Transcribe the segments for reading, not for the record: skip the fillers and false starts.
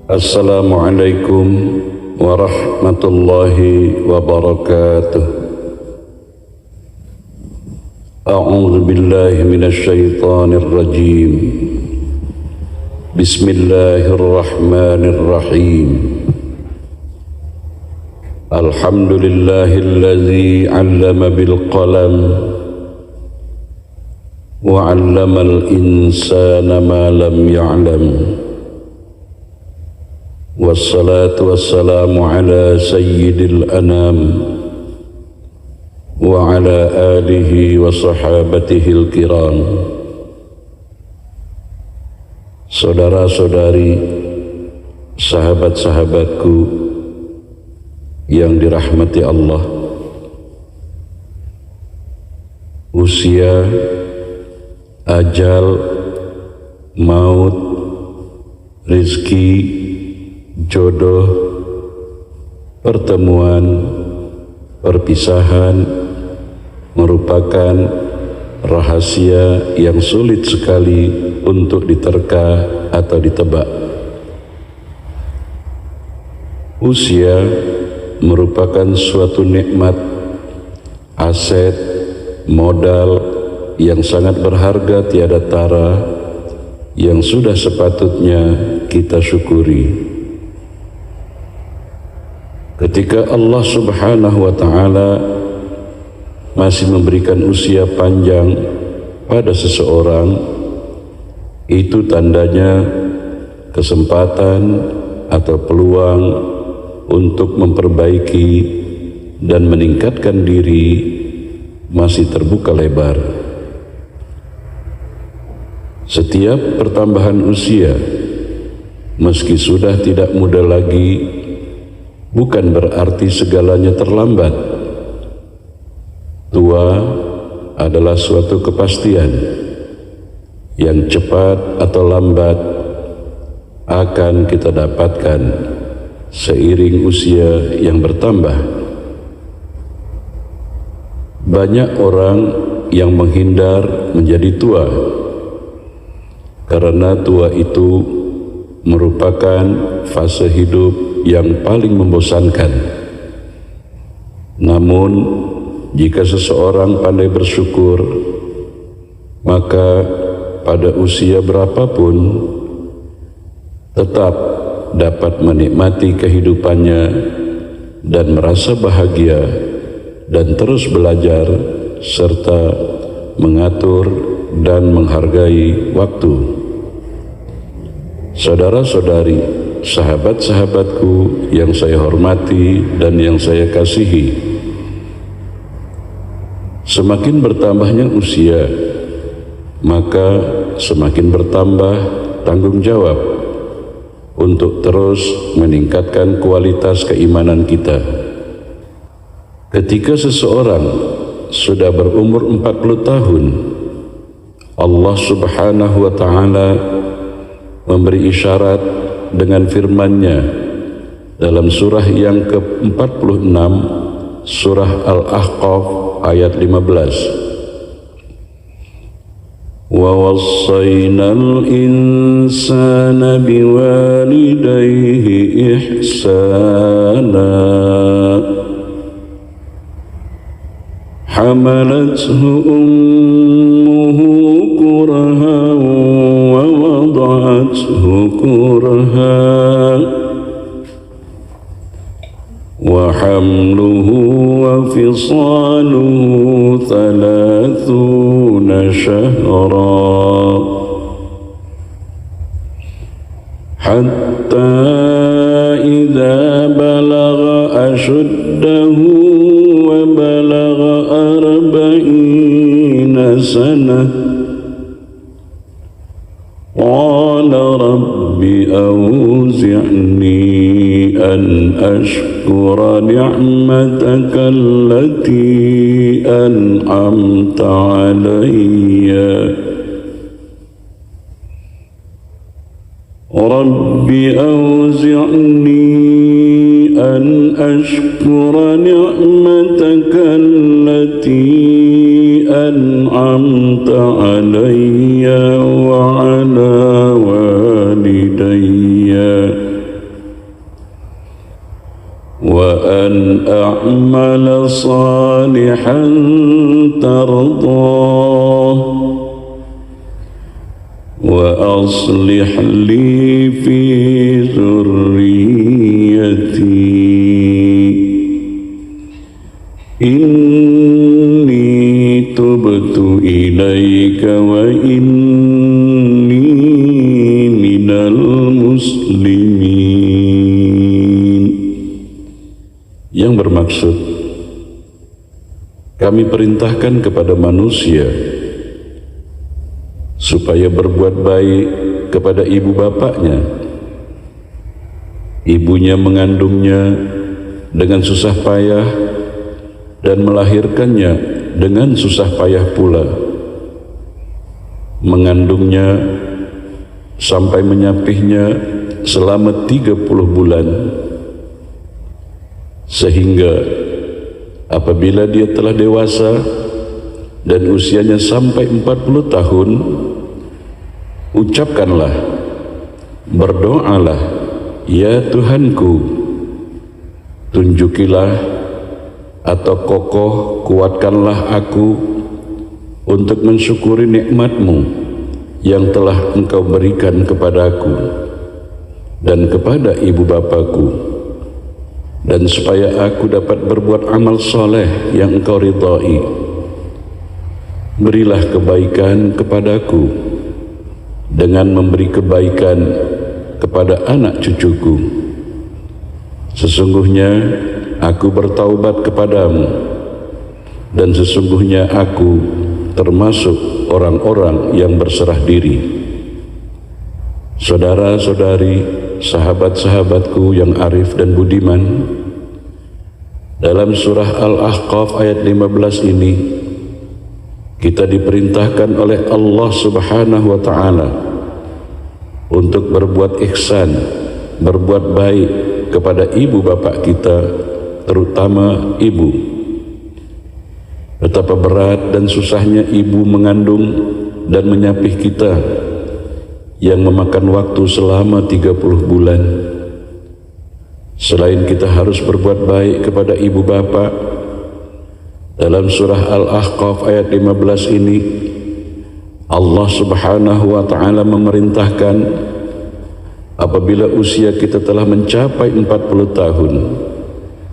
Assalamualaikum warahmatullahi wabarakatuh. A'udzu billahi minasy syaithanir rajim. Bismillahirrahmanirrahim. Alhamdulillahilladzi 'allama bil qalam wa 'allamal insana ma lam ya'lam. Wassalatu wassalamu ala sayyidil anam wa ala alihi wa sahabatihil kiram. Saudara-saudari, sahabat-sahabatku yang dirahmati Allah, usia, ajal, maut, rizki, jodoh, pertemuan, perpisahan merupakan rahasia yang sulit sekali untuk diterka atau ditebak. Usia merupakan suatu nikmat, aset, modal yang sangat berharga tiada tara, yang sudah sepatutnya kita syukuri. Ketika Allah Subhanahu wa ta'ala masih memberikan usia panjang pada seseorang, itu tandanya kesempatan atau peluang untuk memperbaiki dan meningkatkan diri masih terbuka lebar. Setiap pertambahan usia, meski sudah tidak muda lagi, bukan berarti segalanya terlambat. Tua adalah suatu kepastian yang cepat atau lambat akan kita dapatkan seiring usia yang bertambah. Banyak orang yang menghindar menjadi tua karena tua itu merupakan fase hidup yang paling membosankan. Namun, jika seseorang pandai bersyukur, maka pada usia berapapun tetap dapat menikmati kehidupannya dan merasa bahagia dan terus belajar serta mengatur dan menghargai waktu. Saudara-saudari, sahabat-sahabatku yang saya hormati dan yang saya kasihi, semakin bertambahnya usia, maka semakin bertambah tanggung jawab untuk terus meningkatkan kualitas keimanan kita. Ketika seseorang sudah berumur 40 tahun, Allah Subhanahu wa ta'ala memberi isyarat dengan firman-Nya dalam surah yang ke-46, surah Al-Ahqaf ayat 15. Wa wassaynal insana biwalidayhi ihsana hamalathu ummuhu kurhan wa wada'athu kurhan wa hamluhu wa fisaluhu 30 syahran hatta idza balagha ashuddahu wa balagha 40 sanah qala rabbi awzi'ni an ashkura ni'mataka allati an'amta alayya rabbi awzi'ni an ashkura ni'mataka allati an'amta alayya wa ala walidayya صالحا ترضاه وأصلح لي في ذريتي إني تبت إليك وإني من المسلمين. Yang bermaksud, kami perintahkan kepada manusia supaya berbuat baik kepada ibu bapaknya. Ibunya mengandungnya dengan susah payah dan melahirkannya dengan susah payah pula. Mengandungnya sampai menyapihnya selama 30 bulan. Sehingga apabila dia telah dewasa dan usianya sampai 40 tahun, ucapkanlah, berdoalah, ya Tuhanku, tunjukilah atau kokoh kuatkanlah aku untuk mensyukuri nikmat-Mu yang telah Engkau berikan kepadaku dan kepada ibu bapaku, dan supaya aku dapat berbuat amal soleh yang Engkau ridhai. Berilah kebaikan kepadaku dengan memberi kebaikan kepada anak cucuku. Sesungguhnya aku bertaubat kepadamu, dan sesungguhnya aku termasuk orang-orang yang berserah diri. Saudara-saudari, sahabat-sahabatku yang arif dan budiman, dalam surah Al-Ahqaf ayat 15 ini kita diperintahkan oleh Allah Subhanahu wa ta'ala untuk berbuat ihsan, berbuat baik kepada ibu bapak kita, terutama ibu. Betapa berat dan susahnya ibu mengandung dan menyapih kita yang memakan waktu selama 30 bulan. Selain kita harus berbuat baik kepada ibu bapak, dalam surah Al-Ahqaf ayat 15 ini Allah Subhanahu wa ta'ala memerintahkan apabila usia kita telah mencapai 40 tahun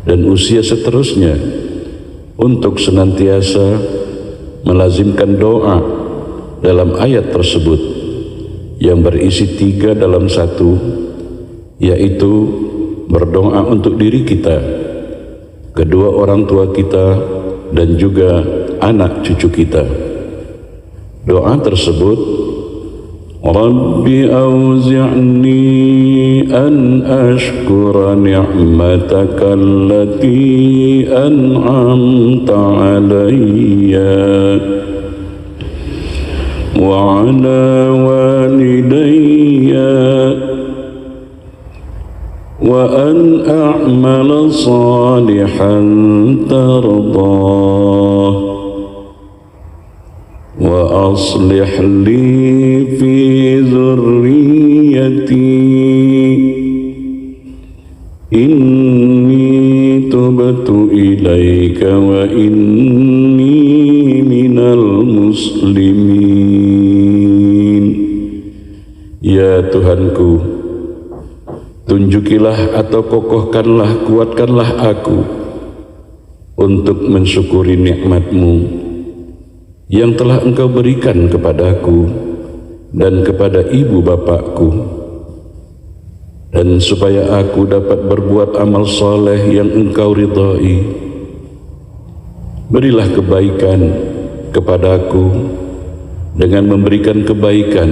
dan usia seterusnya untuk senantiasa melazimkan doa dalam ayat tersebut yang berisi 3 dalam 1, yaitu berdoa untuk diri kita, kedua orang tua kita, dan juga anak cucu kita. Doa tersebut, Rabbi auzi'ni an ashkura ni'mataka allati an'amta alayya wa ala walidayya wa an a'mala salihan tardah wa aslih li fi dhurriyyati inni tubtu ilaika wa inni minal muslimin. Ya Tuhanku, tunjukilah atau kokohkanlah, kuatkanlah aku untuk mensyukuri nikmat-Mu yang telah Engkau berikan kepadaku dan kepada ibu bapakku, dan supaya aku dapat berbuat amal soleh yang Engkau ridhai. Berilah kebaikan kepadaku dengan memberikan kebaikan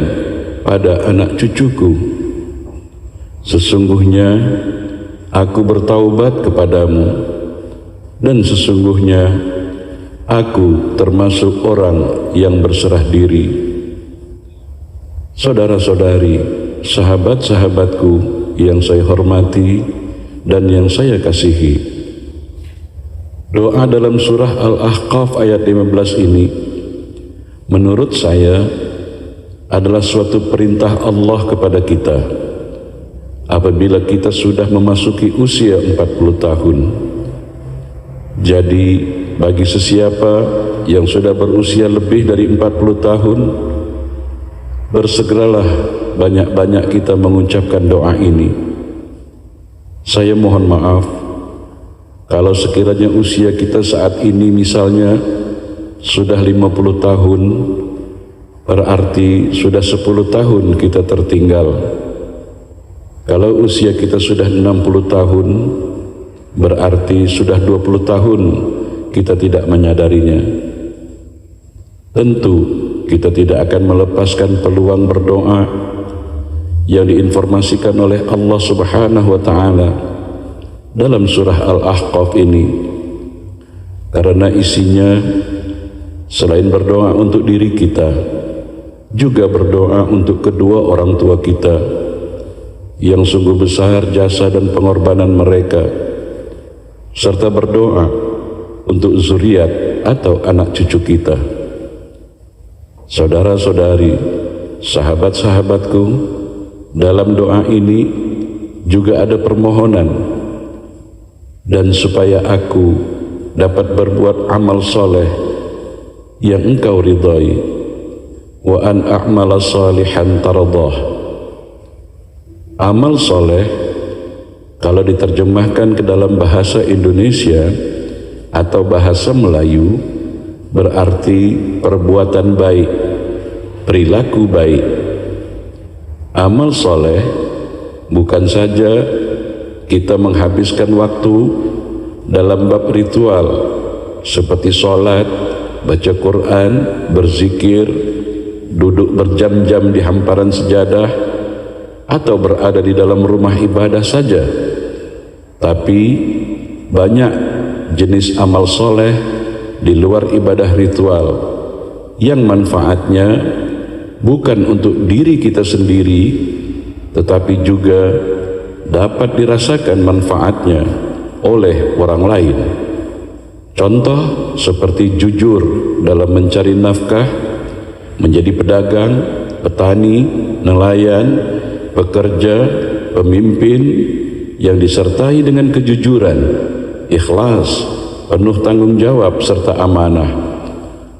pada anak cucuku. Sesungguhnya aku bertaubat kepadamu, dan sesungguhnya aku termasuk orang yang berserah diri. Saudara-saudari, sahabat-sahabatku yang saya hormati dan yang saya kasihi, doa dalam surah Al-Ahqaf ayat 15 ini menurut saya adalah suatu perintah Allah kepada kita apabila kita sudah memasuki usia 40 tahun. Jadi bagi sesiapa yang sudah berusia lebih dari 40 tahun, bersegeralah banyak-banyak kita mengucapkan doa ini. Saya mohon maaf kalau sekiranya usia kita saat ini misalnya sudah 50 tahun, berarti sudah 10 tahun kita tertinggal. Kalau usia kita sudah 60 tahun, berarti sudah 20 tahun kita tidak menyadarinya. Tentu kita tidak akan melepaskan peluang berdoa yang diinformasikan oleh Allah Subhanahu wa Ta'ala dalam surah Al-Ahqaf ini, karena isinya selain berdoa untuk diri kita, juga berdoa untuk kedua orang tua kita yang sungguh besar jasa dan pengorbanan mereka, serta berdoa untuk zuriat atau anak cucu kita. Saudara-saudari, sahabat-sahabatku, dalam doa ini juga ada permohonan dan supaya aku dapat berbuat amal soleh yang engkau ridhai, wa an a'mala salihan taradah. Amal soleh kalau diterjemahkan ke dalam bahasa Indonesia atau bahasa Melayu berarti perbuatan baik, perilaku baik. Amal soleh bukan saja kita menghabiskan waktu dalam bab ritual seperti sholat, baca Quran, berzikir, duduk berjam-jam di hamparan sejadah, atau berada di dalam rumah ibadah saja, tapi banyak jenis amal soleh di luar ibadah ritual yang manfaatnya bukan untuk diri kita sendiri, tetapi juga dapat dirasakan manfaatnya oleh orang lain. Contoh seperti jujur dalam mencari nafkah, menjadi pedagang, petani, nelayan, pekerja, pemimpin yang disertai dengan kejujuran, ikhlas, penuh tanggung jawab serta amanah,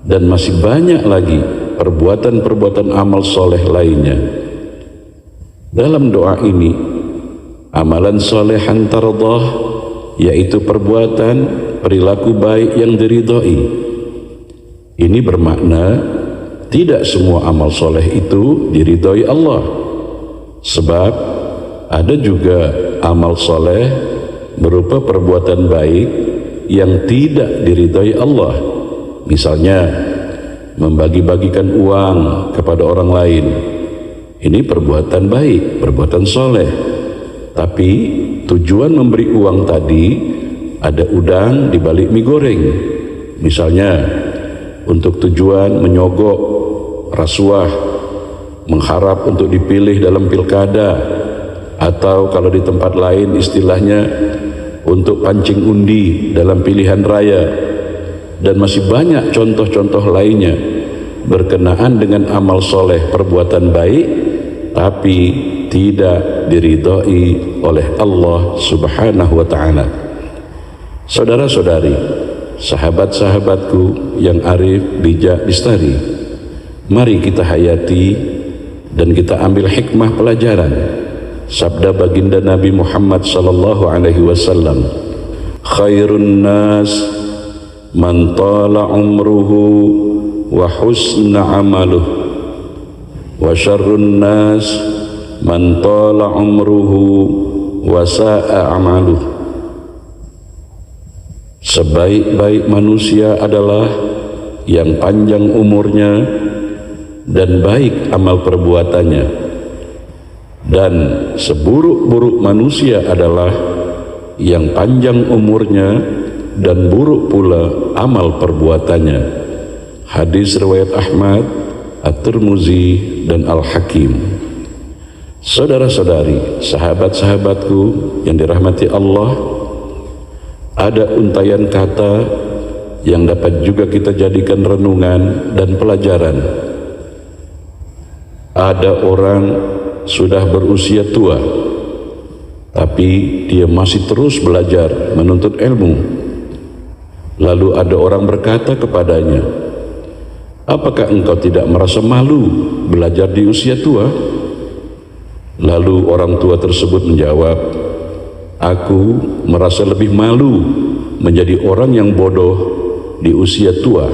dan masih banyak lagi perbuatan-perbuatan amal soleh lainnya. Dalam doa ini, amalan solehan tardah, yaitu perbuatan perilaku baik yang diridhai. Ini bermakna tidak semua amal soleh itu diridhai Allah. Sebab ada juga amal soleh berupa perbuatan baik yang tidak diridhai Allah. Misalnya membagi-bagikan uang kepada orang lain. Ini perbuatan baik, perbuatan soleh. Tapi tujuan memberi uang tadi ada udang di balik mie goreng. Misalnya untuk tujuan menyogok, rasuah, mengharap untuk dipilih dalam pilkada, atau kalau di tempat lain istilahnya untuk pancing undi dalam pilihan raya, dan masih banyak contoh-contoh lainnya berkenaan dengan amal soleh, perbuatan baik tapi tidak diridhai oleh Allah Subhanahu wa Ta'ala. Saudara-saudari, sahabat-sahabatku yang arif, bijak, lestari, mari kita hayati dan kita ambil hikmah pelajaran sabda baginda Nabi Muhammad sallallahu alaihi wasallam, khairun nas man tala umruhu wa husna amaluh, wa syarrun nas man tala umruhu wa sa'a amaluh. Sebaik-baik manusia adalah yang panjang umurnya dan baik amal perbuatannya, dan seburuk-buruk manusia adalah yang panjang umurnya dan buruk pula amal perbuatannya. Hadis riwayat Ahmad, At-Tirmizi dan Al-Hakim. Saudara-saudari, sahabat-sahabatku yang dirahmati Allah, ada untayan kata yang dapat juga kita jadikan renungan dan pelajaran. Ada orang sudah berusia tua, tapi dia masih terus belajar menuntut ilmu. Lalu ada orang berkata kepadanya, apakah engkau tidak merasa malu belajar di usia tua? Lalu orang tua tersebut menjawab, aku merasa lebih malu menjadi orang yang bodoh di usia tua.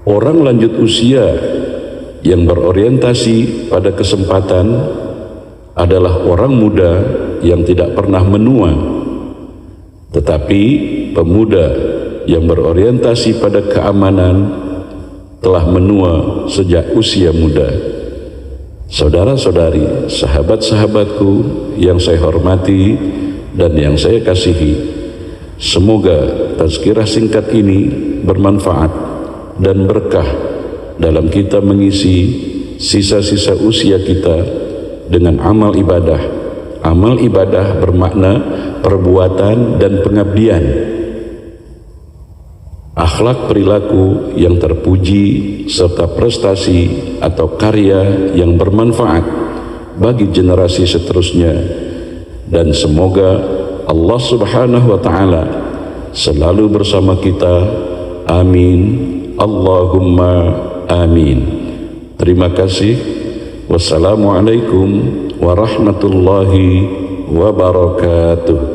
Orang lanjut usia yang berorientasi pada kesempatan adalah orang muda yang tidak pernah menua, tetapi pemuda yang berorientasi pada keamanan telah menua sejak usia muda. Saudara-saudari, sahabat-sahabatku yang saya hormati dan yang saya kasihi, semoga tazkirah singkat ini bermanfaat dan berkah dalam kita mengisi sisa-sisa usia kita dengan amal ibadah. Amal ibadah bermakna perbuatan dan pengabdian, akhlak perilaku yang terpuji, serta prestasi atau karya yang bermanfaat bagi generasi seterusnya. Dan semoga Allah Subhanahu wa Ta'ala selalu bersama kita. Amin, Allahumma amin. Terima kasih. Wassalamualaikum warahmatullahi wabarakatuh.